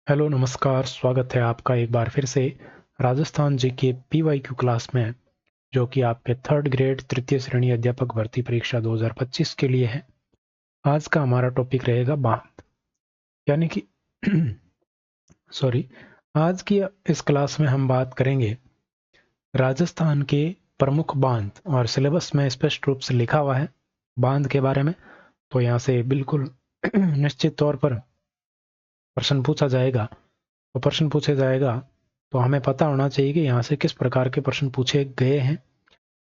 Hello नमस्कार, स्वागत है आपका एक बार फिर से राजस्थान जी के PYQ क्लास में, जो कि आपके थर्ड ग्रेड तृतीय श्रेणी अध्यापक भर्ती परीक्षा 2025 के लिए है। आज का हमारा टॉपिक रहेगा बांध, यानी कि सॉरी, आज की इस क्लास में हम बात करेंगे राजस्थान के प्रमुख बांध, और सिलेबस में स्पष्ट रूप से लिखा हुआ है बांध के बारे में। तो यहाँ से बिल्कुल निश्चित तौर पर प्रश्न पूछा जाएगा। तो प्रश्न पूछे जाएगा तो हमें पता होना चाहिए कि यहाँ से किस प्रकार के प्रश्न पूछे गए हैं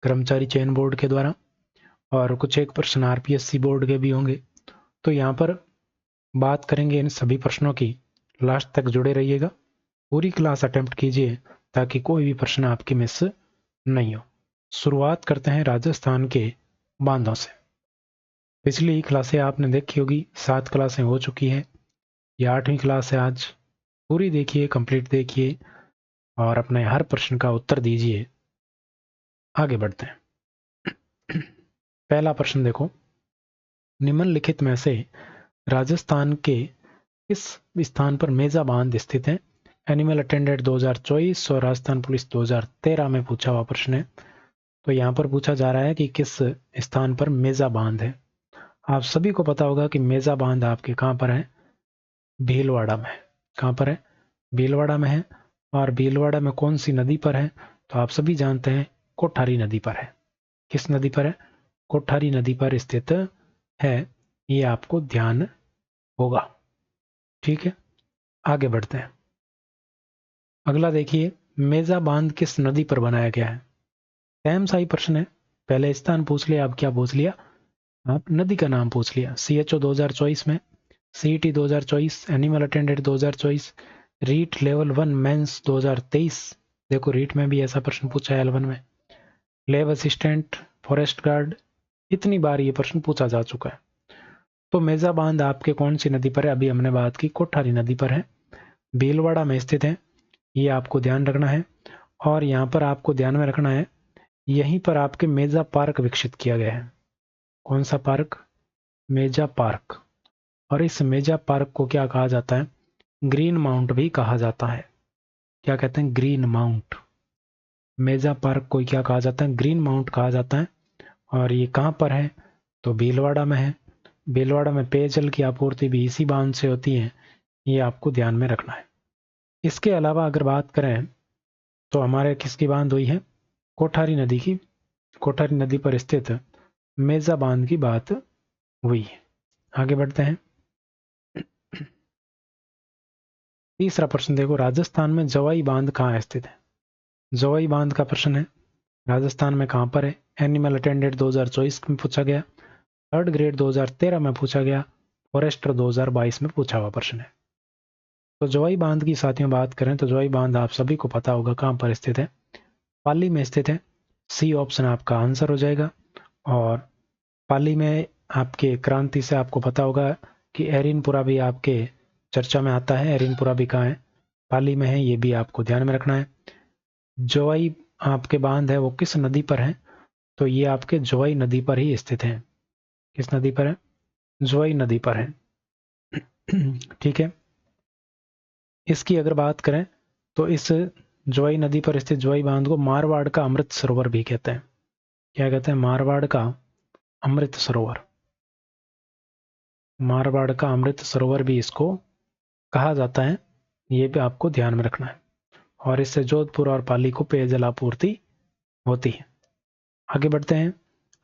कर्मचारी चयन बोर्ड के द्वारा, और कुछ एक प्रश्न RPSC बोर्ड के भी होंगे। तो यहाँ पर बात करेंगे इन सभी प्रश्नों की। लास्ट तक जुड़े रहिएगा, पूरी क्लास अटेम्प्ट कीजिए ताकि कोई भी प्रश्न आपकी मिस नहीं हो। शुरुआत करते हैं राजस्थान के बांधों से। पिछली क्लासें आपने देखी होगी, 7 क्लासें हो चुकी है, ये 8वीं क्लास है आज। पूरी देखिए, कंप्लीट देखिए और अपने हर प्रश्न का उत्तर दीजिए। आगे बढ़ते हैं। पहला प्रश्न देखो, निम्नलिखित में से राजस्थान के किस स्थान पर मेजा बांध स्थित है? एनिमल अटेंडेंट 2024 और राजस्थान पुलिस 2013 में पूछा हुआ प्रश्न है। तो यहाँ पर पूछा जा रहा है कि किस स्थान पर मेजा बांध है। आप सभी को पता होगा कि मेजा बांध आपके कहाँ पर है? भीलवाड़ा में। कहाँ पर है? भीलवाड़ा में है। और भीलवाड़ा में कौन सी नदी पर है? तो आप सभी जानते हैं, कोठारी नदी पर है। किस नदी पर है? कोठारी नदी पर स्थित है, ये आपको ध्यान होगा। ठीक है, आगे बढ़ते हैं। अगला देखिए, मेजा बांध किस नदी पर बनाया गया है? सेम सा ही प्रश्न है, पहले स्थान पूछ लिया, अब क्या पूछ लिया? आप नदी का नाम पूछ लिया। CHO 2024 में, CET 2024, animal attendant 2024, REET level 1 mains 2023। देखो, रीट में भी ऐसा प्रश्न पूछा है L1 में। लैब असिस्टेंट, फॉरेस्ट गार्ड, इतनी बार ये प्रश्न पूछा जा चुका है। तो मेजा बांध आपके कौन सी नदी पर है? अभी हमने बात की, कोठारी नदी पर है, भीलवाड़ा में स्थित है, ये आपको ध्यान रखना है। और यहाँ पर आपको ध्यान में रखना है, यहीं पर आपके मेजा पार्क विकसित किया गया है। कौन सा पार्क? मेजा पार्क। और इस मेजा पार्क को क्या कहा जाता है? ग्रीन माउंट भी कहा जाता है। क्या कहते हैं? Green mount. मेजा पार्क को क्या कहा जाता है? ग्रीन माउंट कहा जाता है। और ये कहाँ पर है? तो भीलवाड़ा में है। भीलवाड़ा में पेयजल की आपूर्ति भी इसी बांध से होती है, ये आपको ध्यान में रखना है। इसके अलावा अगर बात करें तो हमारे किसकी बांध हुई है? कोठारी नदी की। कोठारी नदी पर स्थित मेजा बांध की बात हुई है। आगे बढ़ते हैं। तीसरा प्रश्न देखो, राजस्थान में जवाई बांध कहाँ स्थित है? जवाई बांध का प्रश्न है, राजस्थान में कहाँ पर है? एनिमल अटेंडेंट 2024 में पूछा गया, थर्ड ग्रेड 2013 में पूछा गया, फॉरेस्टर 2022 में पूछा हुआ प्रश्न है। तो जवाई बांध की साथियों बात करें तो जवाई बांध आप सभी को पता होगा कहाँ पर स्थित है? पाली में स्थित है। सी ऑप्शन आपका आंसर हो जाएगा। और पाली में आपके क्रांति से आपको पता होगा कि एरिनपुरा भी आपके चर्चा में आता है। एरिनपुरा भी कहाँ है? पाली में है, ये भी आपको ध्यान में रखना है। जोवाई आपके बांध है वो किस नदी पर है? तो ये आपके जोवाई नदी पर ही स्थित है। किस नदी पर है? जोवाई नदी पर है। ठीक है, इसकी अगर बात करें तो इस जोवाई नदी पर स्थित जोवाई बांध को मारवाड़ का अमृत सरोवर भी कहते हैं। क्या कहते हैं? मारवाड़ का अमृत सरोवर। मारवाड़ का अमृत सरोवर भी इसको कहा जाता है, ये भी आपको ध्यान में रखना है। और इससे जोधपुर और पाली को पेयजल आपूर्ति होती है। आगे बढ़ते हैं,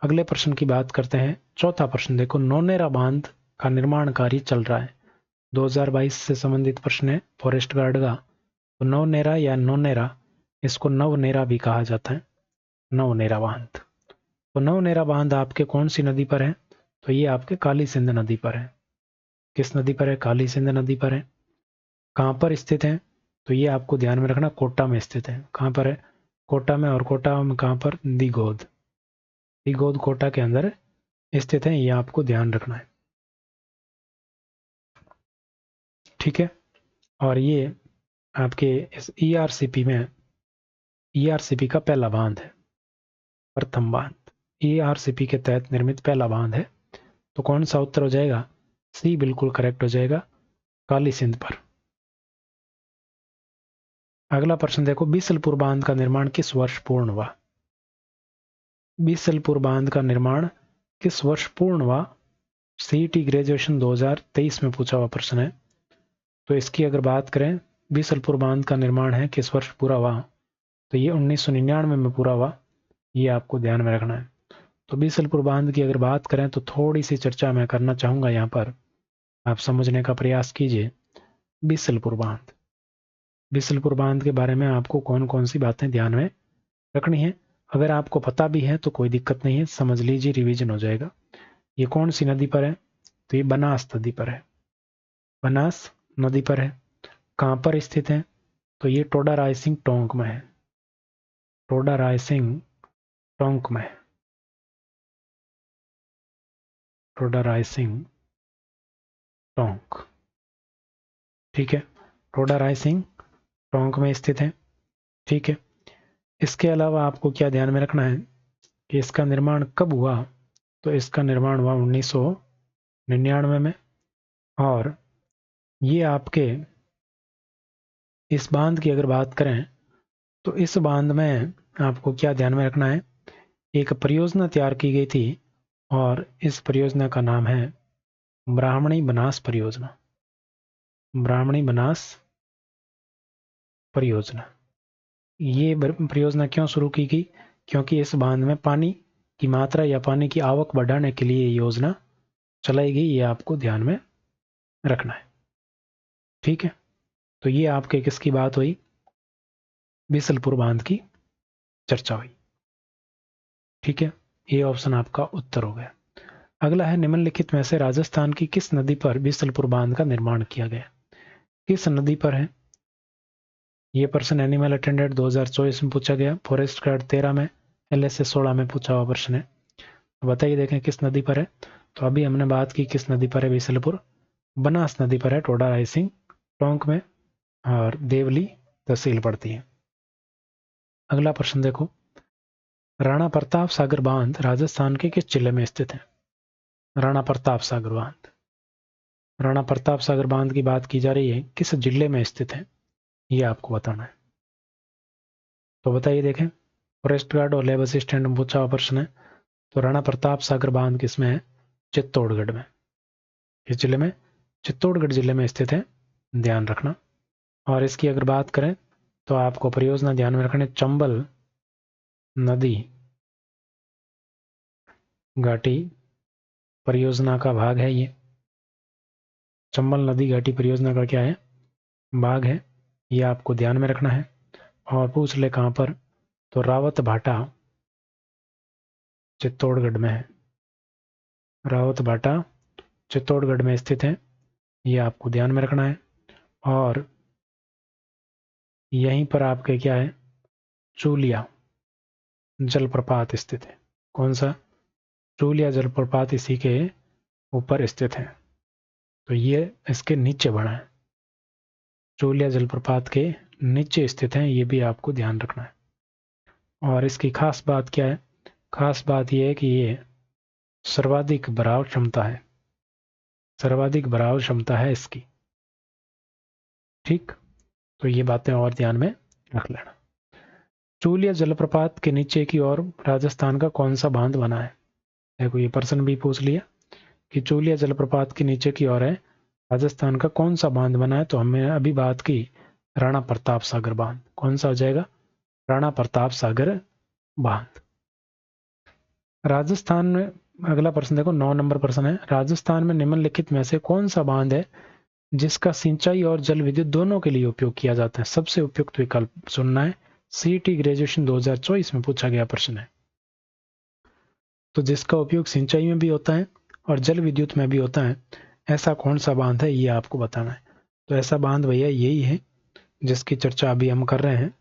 अगले प्रश्न की बात करते हैं। चौथा प्रश्न देखो, नौनेरा बांध का निर्माण कार्य चल रहा है। 2022 से संबंधित प्रश्न है फॉरेस्ट गार्ड का। तो नवनेरा या नौनेरा, इसको नवनेरा भी कहा जाता है। नवनेरा बांध। तो नवनेरा बांध आपके कौन सी नदी पर है? तो ये आपके काली सिंध नदी पर है। किस नदी पर है? काली सिंध नदी पर है। कहाँ पर स्थित है? तो ये आपको ध्यान में रखना, कोटा में स्थित है। कहाँ पर है? कोटा में। और कोटा में कहाँ पर? दिगोद। दिगोद कोटा के अंदर स्थित है, ये आपको ध्यान रखना है। ठीक है, और ये आपके इस ERCP में, ERCP का पहला बांध है, प्रथम बांध। ERCP के तहत निर्मित पहला बांध है। तो कौन सा उत्तर हो जाएगा? सी बिल्कुल करेक्ट हो जाएगा, काली सिंध पर। अगला प्रश्न देखो, बीसलपुर बांध का निर्माण किस वर्ष पूर्ण हुआ? बीसलपुर बांध का निर्माण किस वर्ष पूर्ण हुआ? सीईटी ग्रेजुएशन 2023 में पूछा हुआ प्रश्न है। तो इसकी अगर बात करें, बीसलपुर बांध का निर्माण है किस वर्ष पूरा हुआ, तो ये 1999 में पूरा हुआ, ये आपको ध्यान में रखना है। तो बीसलपुर बांध की अगर बात करें तो थोड़ी सी चर्चा मैं करना चाहूँगा यहाँ पर, आप समझने का प्रयास कीजिए। बीसलपुर बांध, बीसलपुर बांध के बारे में आपको कौन कौन सी बातें ध्यान में रखनी है। अगर आपको पता भी है तो कोई दिक्कत नहीं है, समझ लीजिए, रिवीजन हो जाएगा। ये कौन सी नदी पर है? तो ये बनास नदी पर है, बनास नदी पर है। कहाँ पर स्थित है? तो ये टोडा रायसिंग टोंक में है, टोडा रायसिंग टोंक में है, टोडा रायसिंग टोंक, ठीक है, टोडा रायसिंग टोंक में स्थित है, ठीक है। इसके अलावा आपको क्या ध्यान में रखना है कि इसका निर्माण कब हुआ? तो इसका निर्माण हुआ 1999 में। और ये आपके इस बांध की अगर बात करें तो इस बांध में आपको क्या ध्यान में रखना है, एक परियोजना तैयार की गई थी और इस परियोजना का नाम है ब्राह्मणी बनास परियोजना, ब्राह्मणी बनास परियोजना। ये परियोजना क्यों शुरू की गई? क्योंकि इस बांध में पानी की मात्रा या पानी की आवक बढ़ाने के लिए योजना चलाई गई, ये आपको ध्यान में रखना है, ठीक है। तो ये आपके किसकी बात हुई? बीसलपुर बांध की चर्चा हुई, ठीक है। ये ऑप्शन आपका उत्तर हो गया। अगला है, निम्नलिखित में से राजस्थान की किस नदी पर बीसलपुर बांध का निर्माण किया गया? किस नदी पर है? ये प्रश्न एनिमल अटेंडेंट 2024 में पूछा गया, फॉरेस्ट गार्ड 13 में, एलएसए 16 में पूछा हुआ प्रश्न है। तो बताइए, देखें किस नदी पर है। तो अभी हमने बात की किस नदी पर है बीसलपुर, बनास नदी पर है, टोडा रायसिंग टोंक में, और देवली तहसील पड़ती है। अगला प्रश्न देखो, राणा प्रताप सागर बांध राजस्थान के किस जिले में स्थित है? राणा प्रताप सागर बांध, राणा प्रताप सागर बांध की बात की जा रही है, किस जिले में स्थित है, ये आपको बताना है। तो बताइए, देखें, फॉरेस्ट गार्ड और लेबर असिस्टेंट में पूछा हुआ प्रश्न है। तो राणा प्रताप सागर बांध किसमें है? चित्तौड़गढ़ में। किस जिले में? चित्तौड़गढ़ जिले में स्थित है, ध्यान रखना। और इसकी अगर बात करें तो आपको परियोजना ध्यान में रखने, चंबल नदी घाटी परियोजना का भाग है ये। चंबल नदी घाटी परियोजना का क्या है? भाग है, ये आपको ध्यान में रखना है। और पूछ ले कहां पर, तो रावत भाटा चित्तौड़गढ़ में है, रावत भाटा चित्तौड़गढ़ में स्थित है, ये आपको ध्यान में रखना है। और यहीं पर आपके क्या है, चूलिया जलप्रपात स्थित है। कौन सा? चूलिया जलप्रपात इसी के ऊपर स्थित है। तो ये इसके नीचे बना है, चूलिया जलप्रपात के नीचे स्थित है, ये भी आपको ध्यान रखना है। और इसकी खास बात क्या है? खास बात यह है कि ये सर्वाधिक भराव क्षमता है, सर्वाधिक भराव क्षमता है इसकी, ठीक। तो ये बातें और ध्यान में रख लेना। चूलिया जलप्रपात के नीचे की ओर राजस्थान का कौन सा बांध बना है? देखो, ये प्रश्न भी पूछ लिया कि चूलिया जलप्रपात के नीचे की ओर है राजस्थान का कौन सा बांध बना है। तो हमने अभी बात की राणा प्रताप सागर बांध। कौन सा हो जाएगा? राणा प्रताप सागर बांध। राजस्थान में अगला प्रश्न देखो, 9 नंबर प्रश्न है, राजस्थान में निम्नलिखित में से कौन सा बांध है जिसका सिंचाई और जल विद्युत दोनों के लिए उपयोग किया जाता है? सबसे उपयुक्त विकल्प चुनना है, सीईटी ग्रेजुएशन 2024 में पूछा गया प्रश्न है। तो जिसका उपयोग सिंचाई में भी होता है और जल विद्युत में भी होता है, ऐसा कौन सा बांध है, ये आपको बताना है। तो ऐसा बांध भैया यही है जिसकी चर्चा अभी हम कर रहे हैं।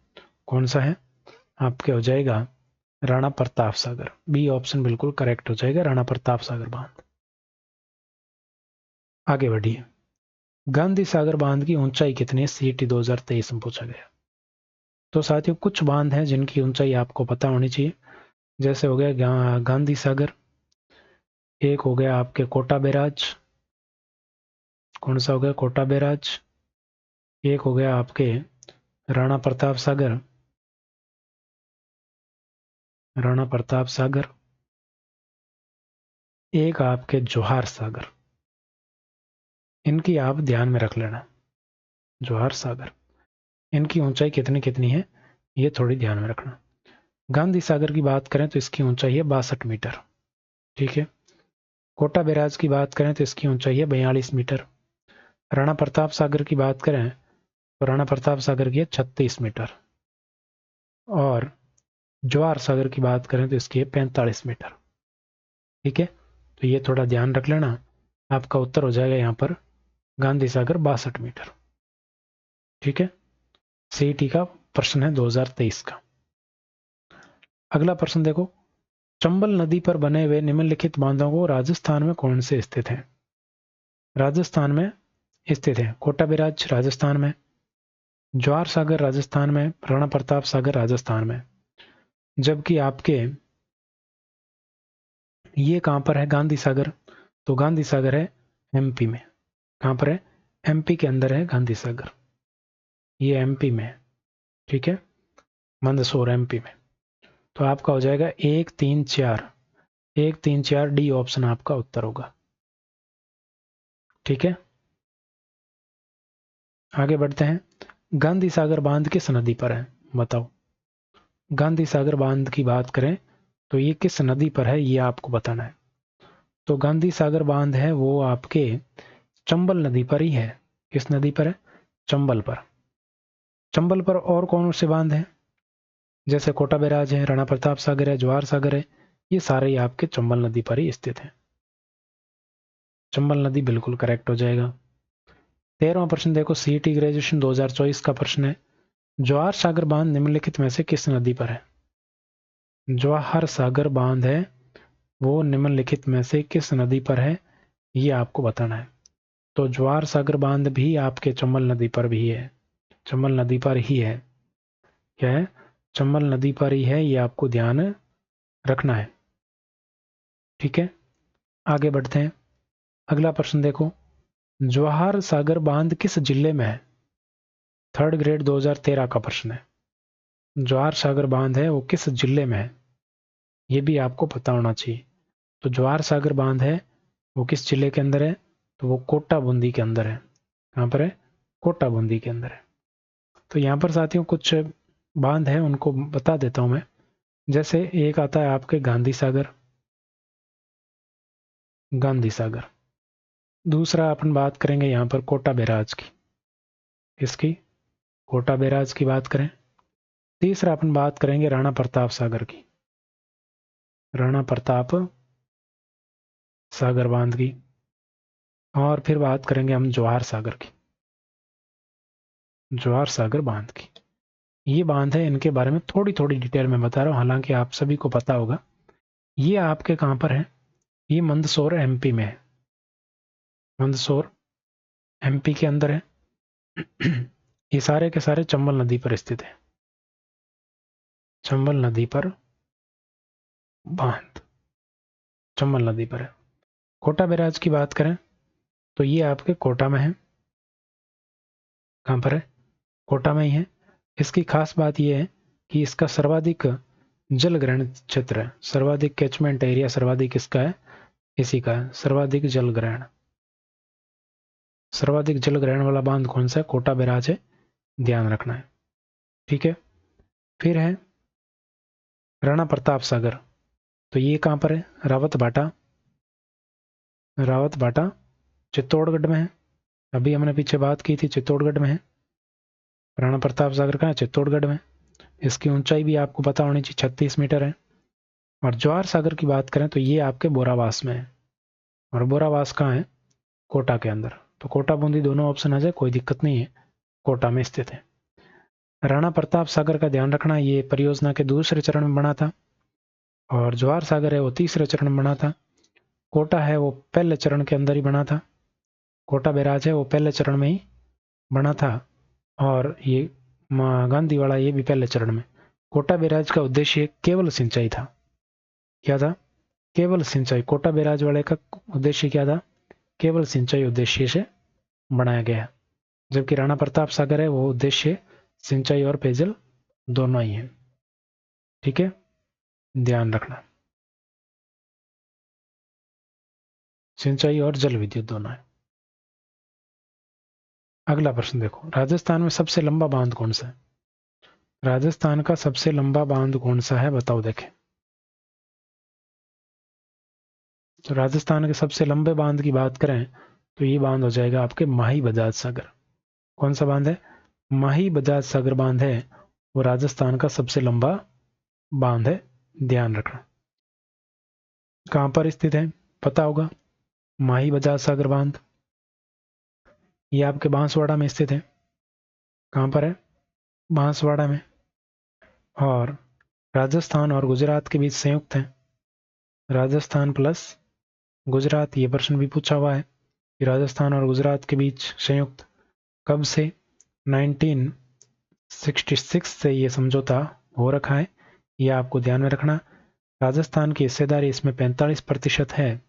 कौन सा है? आपके हो जाएगा राणा प्रताप सागर, बी ऑप्शन बिल्कुल करेक्ट हो जाएगा, राणा प्रताप सागर बांध। आगे बढ़िए, गांधी सागर बांध की ऊंचाई कितनी है? सीईटी 2023 में पूछा गया। तो साथियों, कुछ बांध हैं जिनकी ऊंचाई आपको पता होनी चाहिए, जैसे हो गया गांधी सागर, एक हो गया आपके कोटा बैराज। कौन सा हो गया? कोटा बैराज। एक हो गया आपके राणा प्रताप सागर, राणा प्रताप सागर, एक आपके जवाहर सागर, इनकी आप ध्यान में रख लेना। जवाहर सागर, इनकी ऊंचाई कितनी कितनी है ये थोड़ी ध्यान में रखना। गांधी सागर की बात करें तो इसकी ऊंचाई है 62 मीटर। ठीक है। कोटा बैराज की बात करें तो इसकी ऊंचाई है 42 मीटर। राणा प्रताप सागर की बात करें तो राणा प्रताप सागर की है 36 मीटर। और जवाहर सागर की बात करें तो इसकी है 45 मीटर। ठीक है, तो ये थोड़ा ध्यान रख लेना। आपका उत्तर हो जाएगा यहाँ पर गांधी सागर 62 मीटर। ठीक है, सीईटी का प्रश्न है 2023 का। अगला प्रश्न देखो, चंबल नदी पर बने हुए निम्नलिखित बांधों को राजस्थान में कौन से स्थित हैं? राजस्थान में स्थित है कोटा बैराज राजस्थान में, जवाहर सागर राजस्थान में, राणा प्रताप सागर राजस्थान में। जबकि आपके ये कहां पर है गांधी सागर, तो गांधी सागर है एमपी में। कहां पर है? एमपी के अंदर है गांधी सागर, ये एमपी में है। ठीक है, मंदसौर एमपी में। तो आपका हो जाएगा 1, 3, 4, 1, 3, 4 डी ऑप्शन आपका उत्तर होगा। ठीक है, आगे बढ़ते हैं। गांधी सागर बांध किस नदी पर है बताओ? गांधी सागर बांध की बात करें तो ये किस नदी पर है ये आपको बताना है। तो गांधी सागर बांध है वो आपके चंबल नदी पर ही है। किस नदी पर है? चंबल पर। चंबल पर और कौन से बांध हैं? जैसे कोटा बैराज है, राणा प्रताप सागर है, जवाहर सागर है, ये सारे ही आपके चंबल नदी पर ही स्थित हैं। चंबल नदी बिल्कुल करेक्ट हो जाएगा। 13वां प्रश्न देखो, सीईटी ग्रेजुएशन 2024 का प्रश्न है, जवाहर सागर बांध निम्नलिखित में से किस नदी पर है? जवाहर सागर बांध है वो निम्नलिखित में से किस नदी पर है ये आपको बताना है। तो जवाहर सागर बांध भी आपके चंबल नदी पर भी है, चंबल नदी पर ही है। क्या है? चंबल नदी पर ही है, ये आपको ध्यान रखना है। ठीक है, आगे बढ़ते हैं। अगला प्रश्न देखो, जवाहर सागर बांध किस जिले में है? थर्ड ग्रेड 2013 का प्रश्न है। जवाहर सागर बांध है वो किस जिले में है ये भी आपको पता होना चाहिए। तो जवाहर सागर बांध है वो किस जिले के अंदर है? तो वो कोटा बूंदी के अंदर है। कहां पर है? कोटा बूंदी के अंदर है। तो यहां पर साथियों कुछ बांध है उनको बता देता हूं मैं। जैसे एक आता है आपके गांधी सागर, गांधी सागर। दूसरा अपन बात करेंगे यहां पर कोटा बैराज की। किसकी? कोटा बैराज की बात करें। तीसरा अपन बात करेंगे राणा प्रताप सागर की, राणा प्रताप सागर बांध की। और फिर बात करेंगे हम जवाहर सागर की, जवाहर सागर बांध की। ये बांध है, इनके बारे में थोड़ी थोड़ी डिटेल में बता रहा हूं, हालांकि आप सभी को पता होगा। ये आपके कहां पर है? ये मंदसौर एमपी में है। मंदसौर एमपी के अंदर है। ये सारे के सारे चंबल नदी पर स्थित है। चंबल नदी पर बांध चंबल नदी पर है। कोटा बैराज की बात करें तो ये आपके कोटा में है। कहां पर है? कोटा में ही है। इसकी खास बात यह है कि इसका सर्वाधिक जल ग्रहण क्षेत्र है, सर्वाधिक कैचमेंट एरिया सर्वाधिक इसका है, इसी का है सर्वाधिक जल ग्रहण। सर्वाधिक जल ग्रहण वाला बांध कौन सा है? कोटा बैराज है, ध्यान रखना है। ठीक है, फिर है राणा प्रताप सागर। तो ये कहां पर है? रावत भाटा, रावत भाटा चित्तौड़गढ़ में है। अभी हमने पीछे बात की थी, चित्तौड़गढ़ में है। राणा प्रताप सागर कहाँ है? चित्तौड़गढ़ में। इसकी ऊंचाई भी आपको पता होनी चाहिए, 36 मीटर है। और जवाहर सागर की बात करें तो ये आपके बोरावास में है। और बोरावास कहाँ है? कोटा के अंदर। तो कोटा बूंदी दोनों ऑप्शन आ जाए, कोई दिक्कत नहीं है, कोटा में स्थित है। राणा प्रताप सागर का ध्यान रखना, ये परियोजना के दूसरे चरण में बना था। और जवाहर सागर है वो तीसरे चरण में बना था। कोटा है वो पहले चरण के अंदर ही बना था। कोटा बैराज है वो पहले चरण में ही बना था। और ये गांधी वाला ये भी पहले चरण में। कोटा बैराज का उद्देश्य केवल सिंचाई था। क्या था? केवल सिंचाई। कोटा बैराज वाले का उद्देश्य क्या था? केवल सिंचाई उद्देश्य से बनाया गया। जबकि राणा प्रताप सागर है वो उद्देश्य सिंचाई और पेयजल दोनों ही है। ठीक है, ध्यान रखना, सिंचाई और जल विद्युत दोनों है। अगला प्रश्न देखो, राजस्थान में सबसे लंबा बांध कौन सा है? राजस्थान का सबसे लंबा बांध कौन सा है, बताओ देखें। तो राजस्थान के सबसे लंबे बांध की बात करें तो ये बांध हो जाएगा आपके माही बजाज सागर। कौन सा बांध है? माही बजाज सागर बांध है, वो राजस्थान का सबसे लंबा बांध है, ध्यान रखना। कहां पर स्थित है पता होगा, माही बजाज सागर बांध, ये आपके बांसवाड़ा में स्थित है। कहां पर है? बांसवाड़ा में। और राजस्थान और गुजरात के बीच संयुक्त है, राजस्थान प्लस गुजरात। ये प्रश्न भी पूछा हुआ है कि राजस्थान और गुजरात के बीच संयुक्त कब से? 1966 से ये समझौता हो रखा है, यह आपको ध्यान में रखना। राजस्थान की हिस्सेदारी इसमें 45% है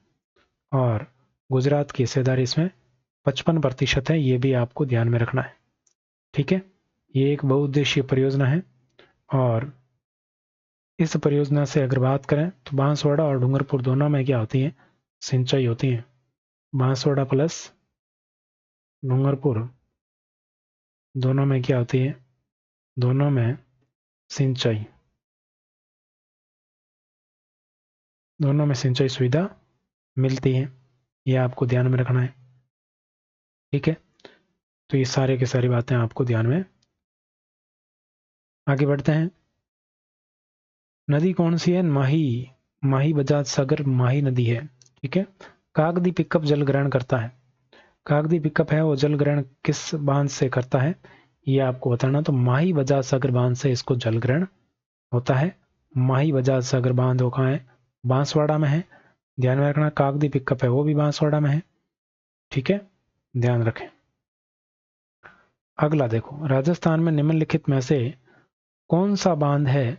और गुजरात की हिस्सेदारी इसमें 55% है, ये भी आपको ध्यान में रखना है। ठीक है, ये एक बहुउद्देशीय परियोजना है और इस परियोजना से अगर बात करें तो बांसवाड़ा और डूंगरपुर दोनों में क्या होती है? सिंचाई होती है। बांसवाड़ा प्लस डूंगरपुर दोनों में क्या होती है? दोनों में सिंचाई, दोनों में सिंचाई सुविधा मिलती है, यह आपको ध्यान में रखना है। ठीक है, तो ये सारे की सारी बातें आपको ध्यान में। आगे बढ़ते हैं। नदी कौन सी है? माही, माही बजाज सागर माही नदी है। ठीक है, कागदी पिकअप जल ग्रहण करता है। कागदी पिकअप है वो जल ग्रहण किस बांध से करता है, ये आपको बताना। तो माही बजाज सागर बांध से इसको जल ग्रहण होता है। माही बजाज सागर बांध वो कहाँ है? बांसवाड़ा में है, ध्यान में रखना। कागदी पिकअप है वो भी बांसवाड़ा में है। ठीक है, ध्यान रखें। अगला देखो, राजस्थान में निम्नलिखित में से कौन सा बांध है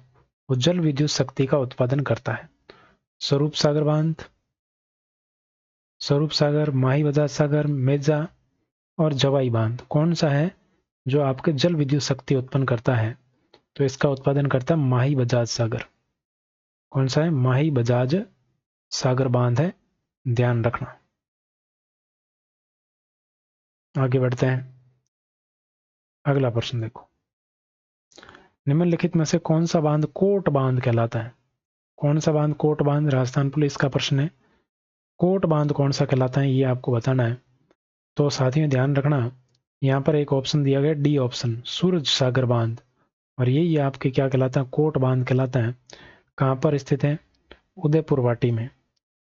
वो जल विद्युत शक्ति का उत्पादन करता है? स्वरूप सागर बांध, स्वरूप सागर, माही बजाज सागर, मेजा और जवाई बांध, कौन सा है जो आपके जल विद्युत शक्ति उत्पन्न करता है? तो इसका उत्पादन करता है माही बजाज सागर। कौन सा है? माही बजाज सागर बांध है, ध्यान रखना। आगे बढ़ते हैं। अगला प्रश्न देखो, निम्नलिखित में से कौन सा बांध कोट बांध कहलाता है? कौन सा बांध कोट बांध? राजस्थान पुलिस का प्रश्न है। कोट बांध कौन सा कहलाता है, ये आपको बताना है। तो साथियों ध्यान रखना, यहाँ पर एक ऑप्शन दिया गया डी ऑप्शन, सूरज सागर बांध, और ये आपके क्या कहलाता है? कोट बांध कहलाता है। कहाँ पर स्थित है? उदयपुर वाटी में।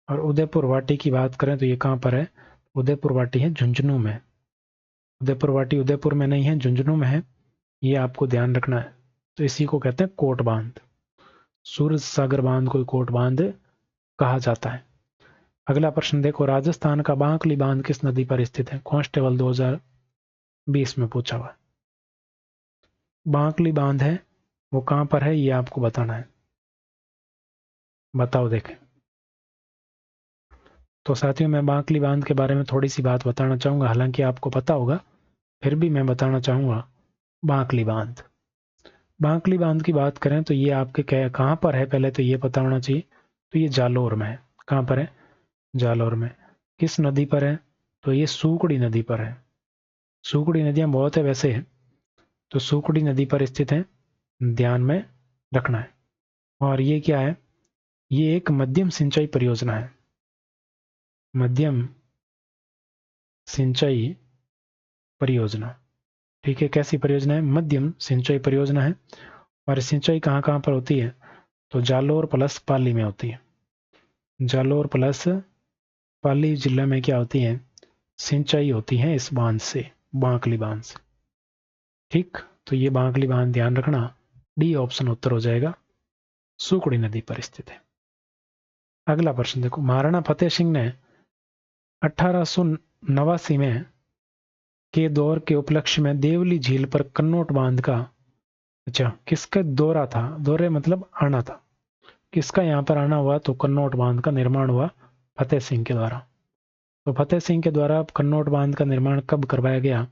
और उदयपुर वाटी की बात करें तो ये कहाँ पर है? उदयपुर वाटी है झुंझुनू में। उदयपुर वाटी उदयपुर में नहीं है, झुंझुनू में है, ये आपको ध्यान रखना है। तो इसी को कहते हैं कोट बांध। सूरज सागर बांध को कोट बांध कहा जाता है। अगला प्रश्न देखो, राजस्थान का बांकली बांध किस नदी पर स्थित है? कांस्टेबल 2020 में पूछा हुआ। बांकली बांध है वो कहां पर है, ये आपको बताना है, बताओ देखें। तो साथियों मैं बांकली बांध के बारे में थोड़ी सी बात बताना चाहूंगा, हालांकि आपको पता होगा, फिर भी मैं बताना चाहूंगा। बांकली बांध, बांकली बांध की बात करें तो ये आपके कहां पर है, पहले तो ये पता होना चाहिए। तो ये जालोर में है। कहां पर है? जालोर में। किस नदी पर है? तो ये सूकड़ी नदी पर है। सूकड़ी नदियां बहुत है वैसे है, तो सूकड़ी नदी पर स्थित है, ध्यान में रखना है। और ये क्या है? ये एक मध्यम सिंचाई परियोजना है, मध्यम सिंचाई परियोजना। ठीक है, कैसी परियोजना है? मध्यम सिंचाई परियोजना है। और सिंचाई कहाँ कहाँ पर होती है? तो जालोर प्लस पाली में होती है। जालोर प्लस पाली जिला में क्या होती है? सिंचाई होती है इस बांध से, बांकली बांध से। ठीक, तो ये बांकली बांध ध्यान रखना, डी ऑप्शन उत्तर हो जाएगा, सूकड़ी नदी पर स्थित है। अगला प्रश्न देखो, महाराणा फतेह सिंह ने 1889 में के दौर के उपलक्ष्य में देवली झील पर कन्नौट बांध का, अच्छा किसका दौरा था? दौरे मतलब आना था, किसका यहाँ पर आना हुआ? तो कन्नौट बांध का निर्माण हुआ फतेह सिंह के द्वारा। तो फतेह सिंह के द्वारा कन्नौट बांध का निर्माण कब करवाया गया?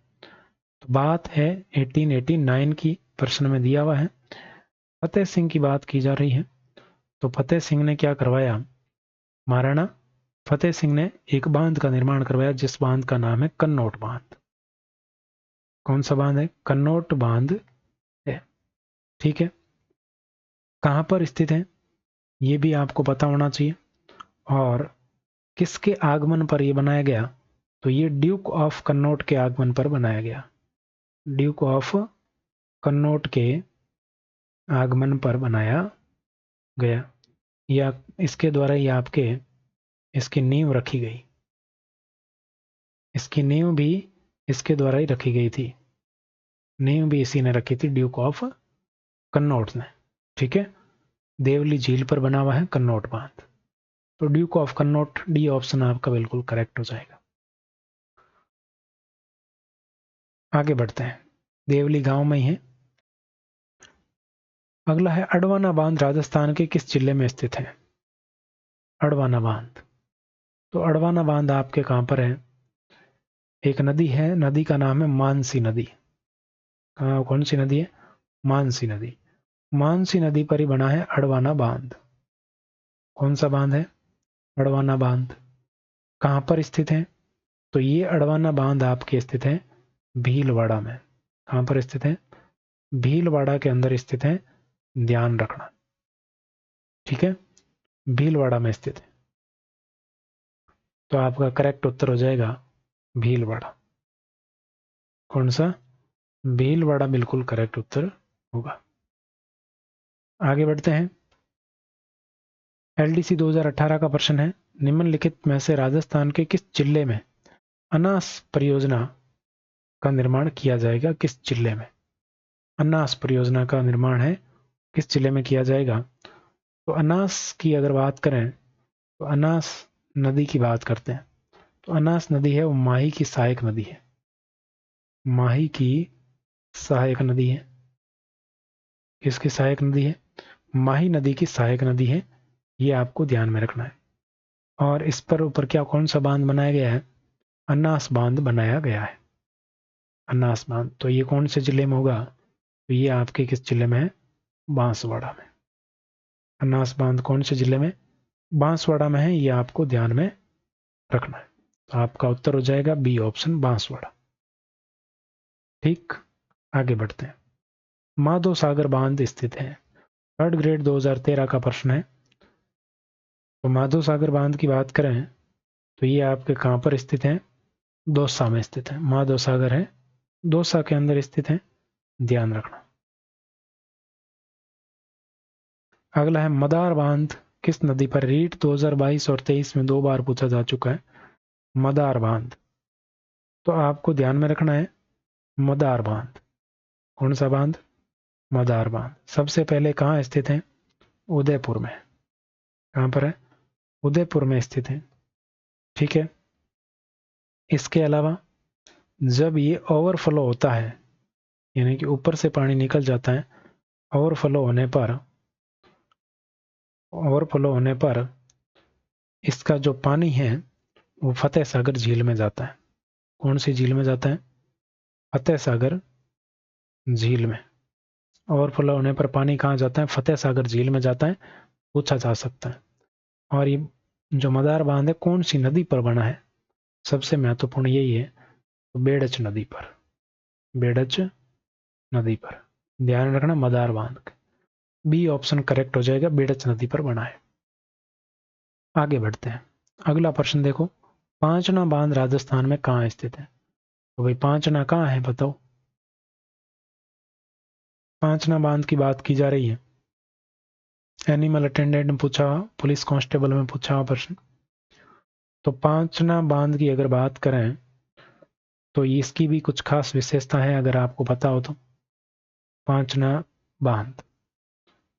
तो बात है 1889 की, प्रश्न में दिया हुआ है। फतेह सिंह की बात की जा रही है। तो फतेह सिंह ने क्या करवाया? महाराणा फतेह सिंह ने एक बांध का निर्माण करवाया, जिस बांध का नाम है कन्नौट बांध। कौन सा बांध है? कन्नौट बांध है। ठीक है, कहां पर स्थित है ये भी आपको पता होना चाहिए। और किसके आगमन पर यह बनाया गया? तो ये ड्यूक ऑफ कन्नौट के आगमन पर बनाया गया। ड्यूक ऑफ कन्नौट के आगमन पर बनाया गया, या इसके द्वारा ही आपके इसकी नींव रखी गई। इसकी नींव भी इसके द्वारा ही रखी गई थी। नींव भी इसी ने रखी थी, ड्यूक ऑफ कन्नौट ने। ठीक है, देवली झील पर बना हुआ है कन्नौट बांध। तो ड्यूक ऑफ कन्नौट, डी ऑप्शन आपका बिल्कुल करेक्ट हो जाएगा। आगे बढ़ते हैं, देवली गांव में ही है। अगला है अडवाना बांध राजस्थान के किस जिले में स्थित है? अडवाना बांध। तो अडवाना बांध आपके कहां पर है? एक नदी है, नदी का नाम है मानसी नदी। कौन सी नदी है? मानसी नदी। मानसी नदी पर ही बना है अडवाना बांध। कौन सा बांध है? अडवाना बांध। कहां पर स्थित है? तो ये अडवाना बांध आपके स्थित है भीलवाड़ा में। कहां पर स्थित है? भीलवाड़ा के अंदर स्थित है, ध्यान रखना। ठीक है, भीलवाड़ा में स्थित है। तो आपका करेक्ट उत्तर हो जाएगा भीलवाड़ा। कौन सा? भीलवाड़ा बिल्कुल करेक्ट उत्तर होगा। आगे बढ़ते हैं, एलडीसी 2018 का प्रश्न है, निम्नलिखित में से राजस्थान के किस जिले में अनास परियोजना का निर्माण किया जाएगा? किस जिले में अनास परियोजना का निर्माण है, किस जिले में किया जाएगा? तो अनास की अगर बात करें तो अनास नदी की बात करते हैं। तो अनास नदी है वो माही की सहायक नदी है। माही की सहायक नदी है। किसकी सहायक नदी है? माही नदी की सहायक नदी है, ये आपको ध्यान में रखना है। और इस पर ऊपर क्या कौन सा बांध बनाया गया है? अनास बांध बनाया गया है। अनास बांध, तो ये कौन से जिले में होगा? तो ये आपके किस जिले में है? बांसवाड़ा में। अनास बांध कौन से जिले में? बांसवाड़ा में है, ये आपको ध्यान में रखना है। तो आपका उत्तर हो जाएगा बी ऑप्शन, बांसवाड़ा। ठीक, आगे बढ़ते हैं, माधो सागर बांध स्थित है। थर्ड ग्रेड 2013 का प्रश्न है। तो माधो सागर बांध की बात करें तो ये आपके कहां पर स्थित है? दौसा में स्थित है। माधो सागर है दौसा के अंदर स्थित है, ध्यान रखना। अगला है मदार बांध किस नदी पर? रीट 2022 और 23 में 2 बार पूछा जा चुका है। मदार बांध, तो आपको ध्यान में रखना है मदार बांध। कौन सा बांध? मदार बांध। सबसे पहले कहाँ स्थित है? उदयपुर में। कहां पर है? उदयपुर में स्थित है। ठीक है, इसके अलावा जब ये ओवरफ्लो होता है, यानी कि ऊपर से पानी निकल जाता है, ओवरफ्लो होने पर इसका जो पानी है वो फतेह सागर झील में जाता है। कौन सी झील में जाता है? फतेह सागर झील में। ओवरफ्लो होने पर पानी कहाँ जाता है? फतेह सागर झील में जाता है, पूछा जा सकता है। और ये जो मदार बांध है कौन सी नदी पर बना है? सबसे महत्वपूर्ण यही है, तो बेड़च नदी पर। बेड़च नदी पर, ध्यान रखना मदार बांध। बी ऑप्शन करेक्ट हो जाएगा, बेड़च नदी पर बना है। आगे बढ़ते हैं, अगला प्रश्न देखो, पांचना बांध राजस्थान में कहाँ स्थित है? तो भाई पांचना कहाँ है बताओ? पांचना बांध की बात की जा रही है। एनिमल अटेंडेंट में पूछा, पुलिस कांस्टेबल में पूछा प्रश्न। तो पांचना बांध की अगर बात करें तो इसकी भी कुछ खास विशेषता है, अगर आपको पता हो तो। पांचना बांध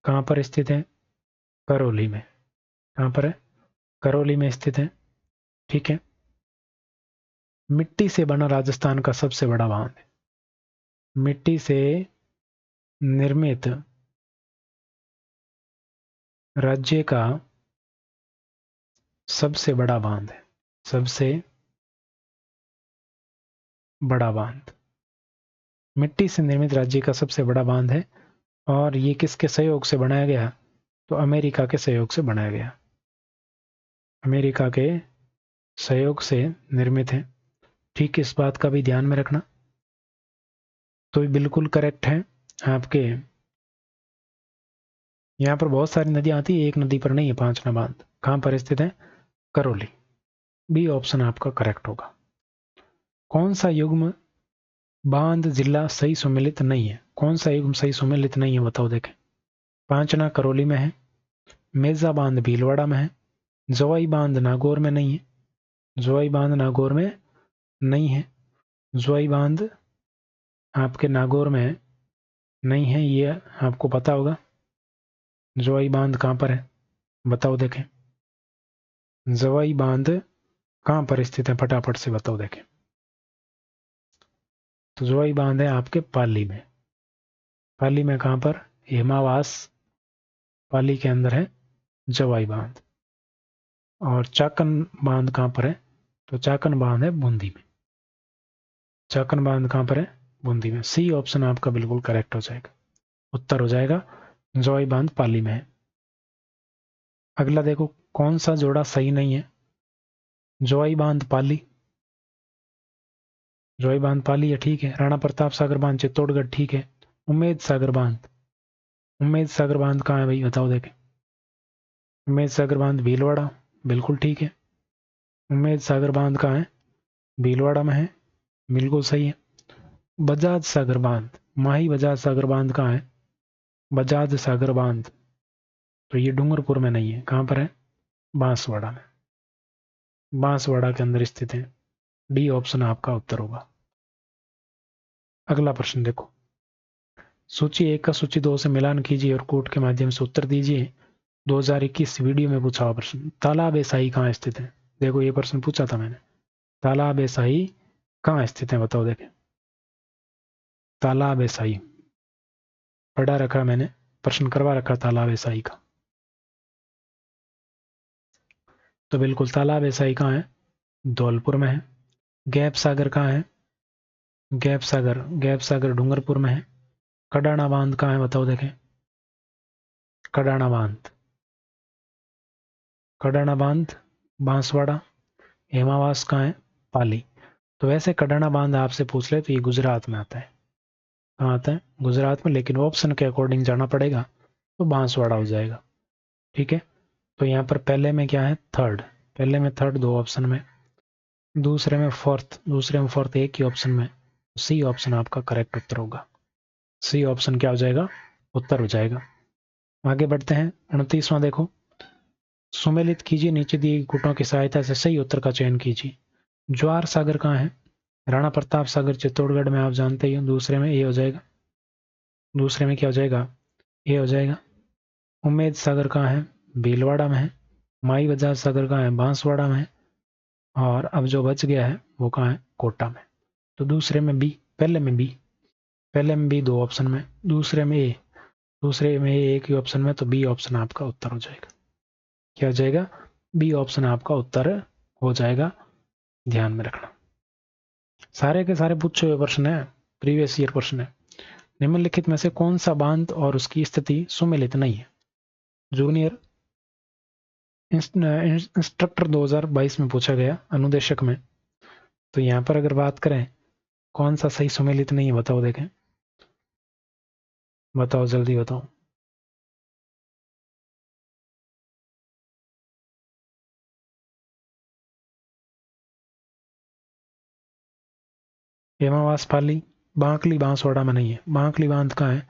कहां पर स्थित है? करौली में। कहां पर है? करौली में स्थित है। ठीक है, मिट्टी से बना राजस्थान का सबसे बड़ा बांध है। मिट्टी से निर्मित राज्य का सबसे बड़ा बांध है। सबसे बड़ा बांध मिट्टी से निर्मित राज्य का सबसे बड़ा बांध है और ये किसके सहयोग से बनाया गया? तो अमेरिका के सहयोग से बनाया गया। अमेरिका के सहयोग से निर्मित है। ठीक, इस बात का भी ध्यान में रखना। तो ये बिल्कुल करेक्ट है आपके। यहाँ पर बहुत सारी नदियां आती है, एक नदी पर नहीं है पांचना बांध। कहाँ पर स्थित है? करौली। बी ऑप्शन आपका करेक्ट होगा। कौन सा युग्म बांध जिला सही सुमेलित नहीं है? कौन सा युग्म सही सुमेलित नहीं है बताओ देखें। पांचना करौली में है, मेजा बांध भीलवाड़ा में है, जवाई बांध नागौर में नहीं है, जवाई बांध नागौर में नहीं है, जवाई बांध आपके नागौर में नहीं है, ये आपको पता होगा। जवाई बांध कहाँ पर है बताओ देखें। जवाई बांध कहाँ पर स्थित है फटाफट से बताओ देखें। तो जवाई बांध है आपके पाली में। पाली में कहाँ पर? हेमावास पाली के अंदर है जवाई बांध। और चाकन बांध कहाँ पर है? तो चाकन बांध है बूंदी में। चाकन बांध कहाँ पर है? बूंदी में। सी ऑप्शन आपका बिल्कुल करेक्ट हो जाएगा, उत्तर हो जाएगा जवाई बांध पाली में है। अगला देखो, कौन सा जोड़ा सही नहीं है? जवाई बांध पाली, जवाई बांध पाली है ठीक है। राणा प्रताप सागर बांध चित्तौड़गढ़ ठीक है। उम्मेद सागर बांध, उम्मेद सागर बांध कहाँ है भाई बताओ देखें। उम्मेद सागर बांध भीलवाड़ा, बिल्कुल ठीक है। उम्मेद सागर बांध कहाँ है? भीलवाड़ा में है, बिल्कुल सही है। बजाज सागर बांध, माही बजाज सागर बांध कहाँ है? बजाज सागर बांध, तो ये डूंगरपुर में नहीं है, कहाँ पर है? बांसवाड़ा में। बांसवाड़ा के अंदर स्थित है। डी ऑप्शन आपका उत्तर होगा। अगला प्रश्न देखो, सूची 1 का सूची 2 से मिलान कीजिए और कोड के माध्यम से उत्तर दीजिए। 2021 वीडियो में पूछा हुआ प्रश्न। तालाब ए शाही कहाँ स्थित है? देखो ये प्रश्न पूछा था मैंने। तालाब ए शाही कहाँ स्थित है बताओ देखें। तालाब ए शाही पढ़ा रखा मैंने, प्रश्न करवा रखा तालाब ए शाही का। तो बिल्कुल तालाब ए शाही कहाँ है? धौलपुर में है। गैप सागर कहाँ है? गैप सागर, गैप सागर डूंगरपुर में है। कडाना बांध कहाँ है बताओ देखें। कडाना बांध, कडाना बांध बांसवाड़ा। हेमावास कहाँ है? पाली। तो वैसे कडाना बांध आपसे पूछ ले तो ये गुजरात में आता है। कहाँ आता है? गुजरात में, लेकिन ऑप्शन के अकॉर्डिंग जाना पड़ेगा तो बांसवाड़ा हो जाएगा। ठीक है, तो यहाँ पर पहले में क्या है? थर्ड। पहले में थर्ड 2 ऑप्शन में, दूसरे में फोर्थ, दूसरे में फोर्थ एक ही ऑप्शन में। सी ऑप्शन आपका करेक्ट उत्तर होगा। सी ऑप्शन क्या हो जाएगा? उत्तर हो जाएगा। आगे बढ़ते हैं। 29वां देखो, सुमेलित कीजिए नीचे दिए गुटों की सहायता से सही उत्तर का चयन कीजिए। ज्वार सागर कहाँ है? राणा प्रताप सागर चित्तौड़गढ़ में, आप जानते ही हो। दूसरे में ए हो जाएगा, दूसरे में क्या हो जाएगा? ए हो जाएगा। उम्मेद सागर कहाँ है? भीलवाड़ा में है। माई बजाज सागर कहाँ है? बांसवाड़ा में है। और अब जो बच गया है वो कहाँ है? कोटा में। तो दूसरे में बी, पहले में बी, पहले में बी 2 ऑप्शन में, दूसरे में ए, दूसरे में ए एक ही ऑप्शन में। तो बी ऑप्शन आपका उत्तर हो जाएगा। क्या हो जाएगा? बी ऑप्शन आपका उत्तर हो जाएगा, ध्यान में रखना। सारे के सारे पूछे हुए प्रश्न है, प्रीवियस ईयर प्रश्न है। निम्नलिखित में से कौन सा बांध और उसकी स्थिति सुमेलित नहीं है? जूनियर इंस्ट्रक्टर 2022 में पूछा गया, अनुदेशक में। तो यहाँ पर अगर बात करें कौन सा सही सुमेलित नहीं है बताओ देखें। बताओ जल्दी बताओ। हेमावास पाली, बांकली बांसवाड़ा में नहीं है। बांकली बांध कहाँ है?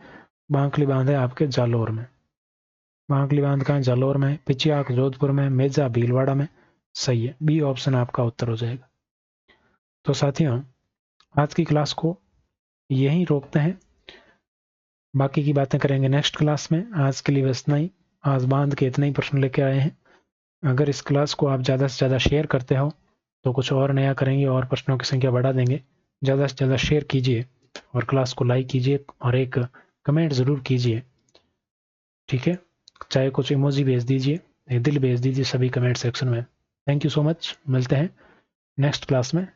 बांकली बांध है आपके जालोर में। बांकली बांध कहाँ है? जालोर में। पिचियाक जोधपुर में। मेजा भीलवाड़ा में। सही है, बी ऑप्शन आपका उत्तर हो जाएगा। तो साथियों, आज की क्लास को यहीं रोकते हैं, बाकी की बातें करेंगे नेक्स्ट क्लास में। आज के लिए बस इतना ही। आज बांध के इतने ही प्रश्न लेके आए हैं। अगर इस क्लास को आप ज़्यादा से ज़्यादा शेयर करते हो तो कुछ और नया करेंगे और प्रश्नों की संख्या बढ़ा देंगे। ज़्यादा से ज़्यादा शेयर कीजिए और क्लास को लाइक कीजिए और एक कमेंट ज़रूर कीजिए, ठीक है। चाहे कुछ इमोजी भेज दीजिए, एक दिल भेज दीजिए सभी कमेंट सेक्शन में। थैंक यू सो मच, मिलते हैं नेक्स्ट क्लास में।